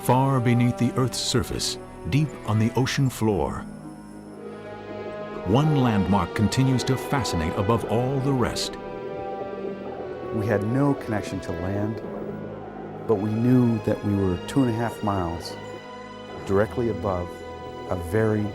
far beneath the Earth's surface, deep on the ocean floor. One landmark continues to fascinate above all the rest. We had no connection to land, but we knew that we were 2.5 miles directly above a very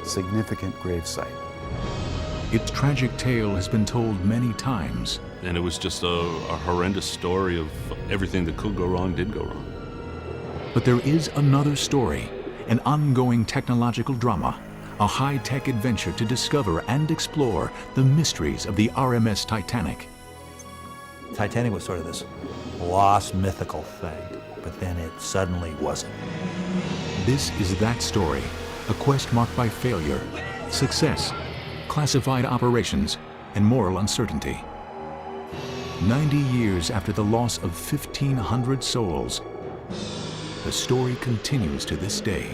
significant gravesite. Its tragic tale has been told many times. And it was just a horrendous story of everything that could go wrong did go wrong. But there is another story, an ongoing technological drama, a high-tech adventure to discover and explore the mysteries of the RMS Titanic. Titanic was sort of this lost mythical thing, but then it suddenly wasn't. This is that story, a quest marked by failure, success, classified operations, and moral uncertainty. 90 years after the loss of 1,500 souls, the story continues to this day.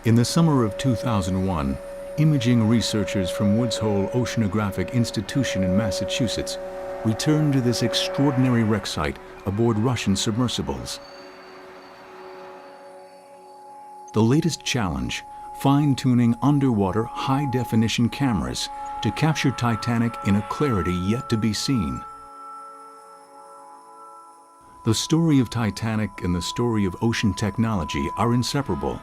In the summer of 2001, imaging researchers from Woods Hole Oceanographic Institution in Massachusetts returned to this extraordinary wreck site aboard Russian submersibles. The latest challenge, fine-tuning underwater high-definition cameras to capture Titanic in a clarity yet to be seen. The story of Titanic and the story of ocean technology are inseparable.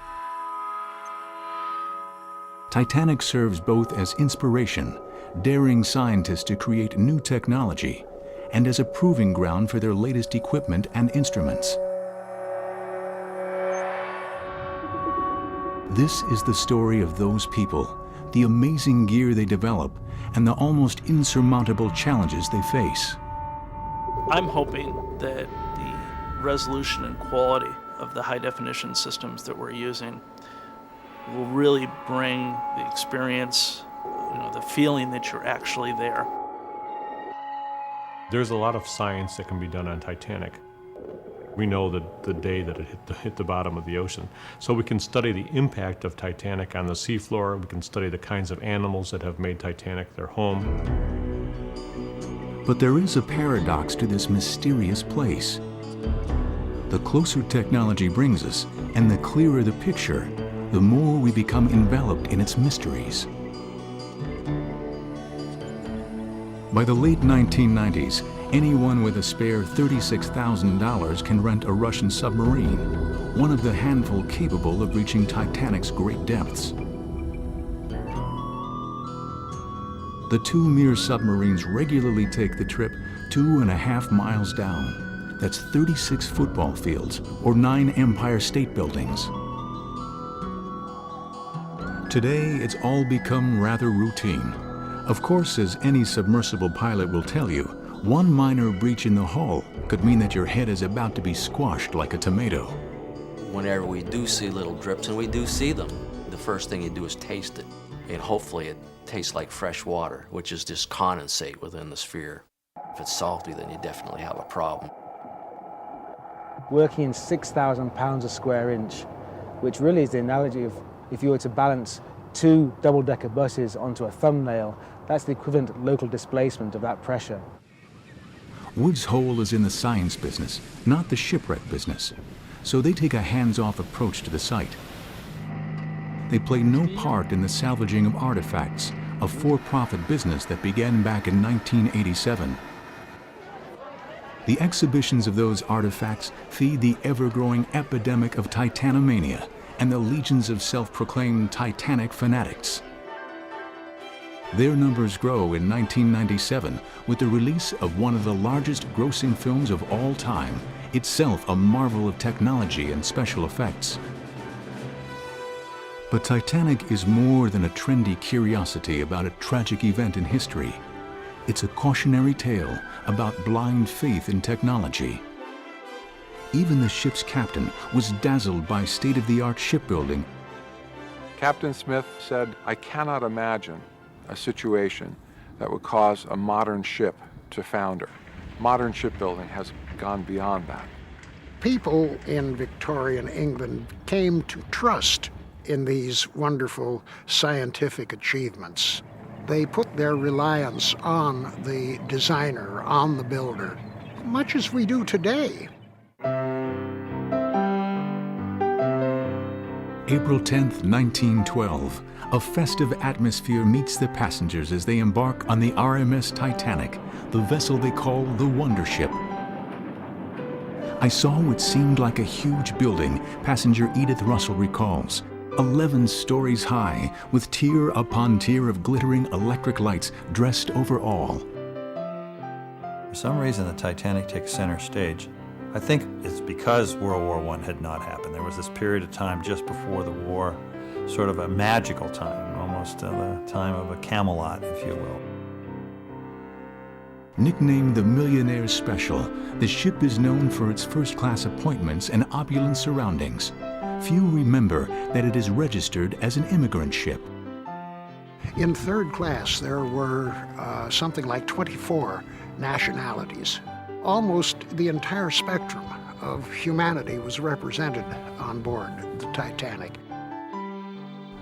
Titanic serves both as inspiration, daring scientists to create new technology, and as a proving ground for their latest equipment and instruments. This is the story of those people, the amazing gear they develop, and the almost insurmountable challenges they face. I'm hoping that the resolution and quality of the high-definition systems that we're using will really bring the experience, the feeling that you're actually there. There's a lot of science that can be done on Titanic. We know that the day that it hit the bottom of the ocean. So we can study the impact of Titanic on the seafloor. We can study the kinds of animals that have made Titanic their home. But there is a paradox to this mysterious place. The closer technology brings us, and the clearer the picture, the more we become enveloped in its mysteries. By the late 1990s, anyone with a spare $36,000 can rent a Russian submarine, one of the handful capable of reaching Titanic's great depths. The two Mir submarines regularly take the trip 2.5 miles down. That's 36 football fields or 9 Empire State Buildings. Today, it's all become rather routine. Of course, as any submersible pilot will tell you, one minor breach in the hull could mean that your head is about to be squashed like a tomato. Whenever we do see little drips, and we do see them, the first thing you do is taste it. And hopefully it tastes like fresh water, which is just condensate within the sphere. If it's salty, then you definitely have a problem. Working in 6,000 pounds a square inch, which really is the analogy of if you were to balance 2 double-decker buses onto a thumbnail, that's the equivalent local displacement of that pressure. Woods Hole is in the science business, not the shipwreck business, so they take a hands-off approach to the site. They play no part in the salvaging of artifacts, a for-profit business that began back in 1987. The exhibitions of those artifacts feed the ever-growing epidemic of Titanomania and the legions of self-proclaimed Titanic fanatics. Their numbers grow in 1997 with the release of one of the largest grossing films of all time, itself a marvel of technology and special effects. But Titanic is more than a trendy curiosity about a tragic event in history. It's a cautionary tale about blind faith in technology. Even the ship's captain was dazzled by state-of-the-art shipbuilding. Captain Smith said, "I cannot imagine a situation that would cause a modern ship to founder. Modern shipbuilding has gone beyond that." People in Victorian England came to trust in these wonderful scientific achievements. They put their reliance on the designer, on the builder, much as we do today. April 10th, 1912. A festive atmosphere meets the passengers as they embark on the RMS Titanic, the vessel they call the Wonder Ship. I saw what seemed like a huge building, passenger Edith Russell recalls. 11 stories high, with tier upon tier of glittering electric lights dressed over all. For some reason, the Titanic takes center stage. I think it's because World War I had not happened. There was this period of time just before the war, sort of a magical time, almost the time of a Camelot, if you will. Nicknamed the Millionaire's Special, the ship is known for its first-class appointments and opulent surroundings. Few remember that it is registered as an immigrant ship. In third class, there were something like 24 nationalities. Almost the entire spectrum of humanity was represented on board the Titanic.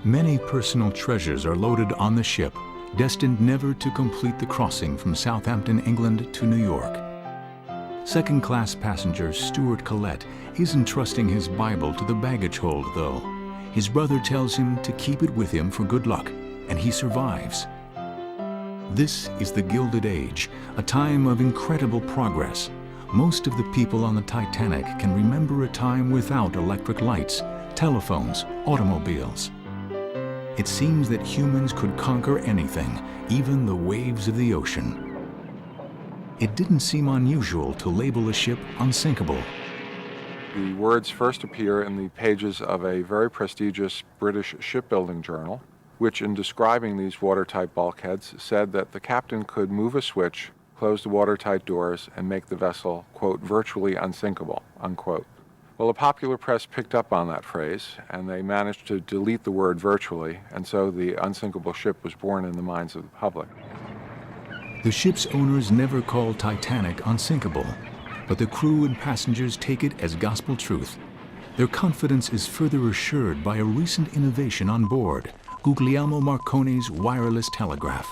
Many personal treasures are loaded on the ship, destined never to complete the crossing from Southampton, England to New York. Second-class passenger Stuart Collette is entrusting his Bible to the baggage hold, though. His brother tells him to keep it with him for good luck, and he survives. This is the Gilded Age, a time of incredible progress. Most of the people on the Titanic can remember a time without electric lights, telephones, automobiles. It seems that humans could conquer anything, even the waves of the ocean. It didn't seem unusual to label a ship unsinkable. The words first appear in the pages of a very prestigious British shipbuilding journal, which in describing these watertight bulkheads said that the captain could move a switch, close the watertight doors, and make the vessel, quote, virtually unsinkable, unquote. Well, the popular press picked up on that phrase, and they managed to delete the word virtually, and so the unsinkable ship was born in the minds of the public. The ship's owners never called Titanic unsinkable, but the crew and passengers take it as gospel truth. Their confidence is further assured by a recent innovation on board, Guglielmo Marconi's wireless telegraph.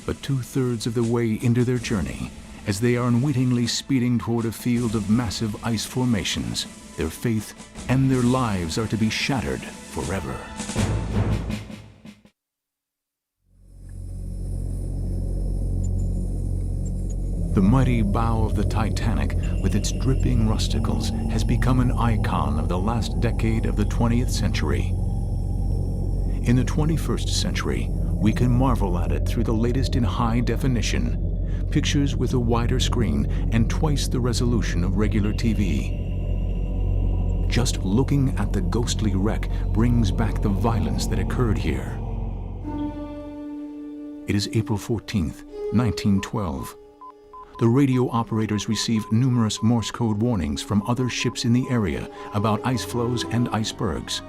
But two-thirds of the way into their journey, as they are unwittingly speeding toward a field of massive ice formations, their faith and their lives are to be shattered forever. The mighty bow of the Titanic, with its dripping rusticles, has become an icon of the last decade of the 20th century. In the 21st century, we can marvel at it through the latest in high definition, pictures with a wider screen and twice the resolution of regular TV. Just looking at the ghostly wreck brings back the violence that occurred here. It is April 14th, 1912. The radio operators receive numerous Morse code warnings from other ships in the area about ice flows and icebergs.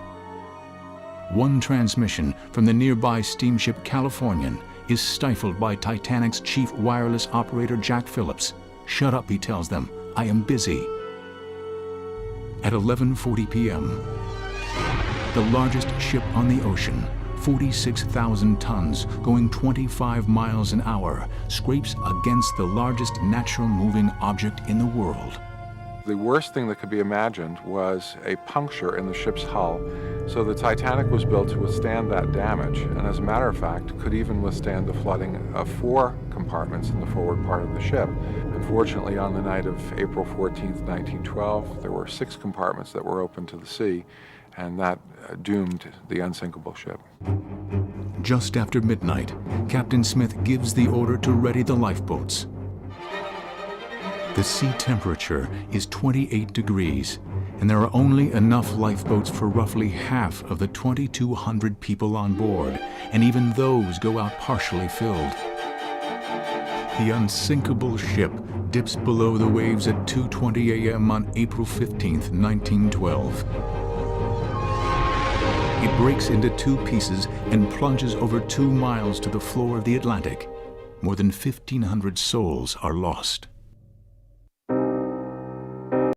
One transmission from the nearby steamship Californian is stifled by Titanic's chief wireless operator Jack Phillips. "Shut up," he tells them. "I am busy." At 11:40 p.m., the largest ship on the ocean, 46,000 tons, going 25 miles an hour, scrapes against the largest natural moving object in the world. The worst thing that could be imagined was a puncture in the ship's hull, so the Titanic was built to withstand that damage, and as a matter of fact, could even withstand the flooding of 4 compartments in the forward part of the ship. Unfortunately, on the night of April 14th, 1912, there were 6 compartments that were open to the sea, and that doomed the unsinkable ship. Just after midnight, Captain Smith gives the order to ready the lifeboats. The sea temperature is 28 degrees, and there are only enough lifeboats for roughly half of the 2,200 people on board, and even those go out partially filled. The unsinkable ship dips below the waves at 2:20 a.m. on April 15th, 1912. It breaks into 2 pieces and plunges over 2 miles to the floor of the Atlantic. More than 1,500 souls are lost.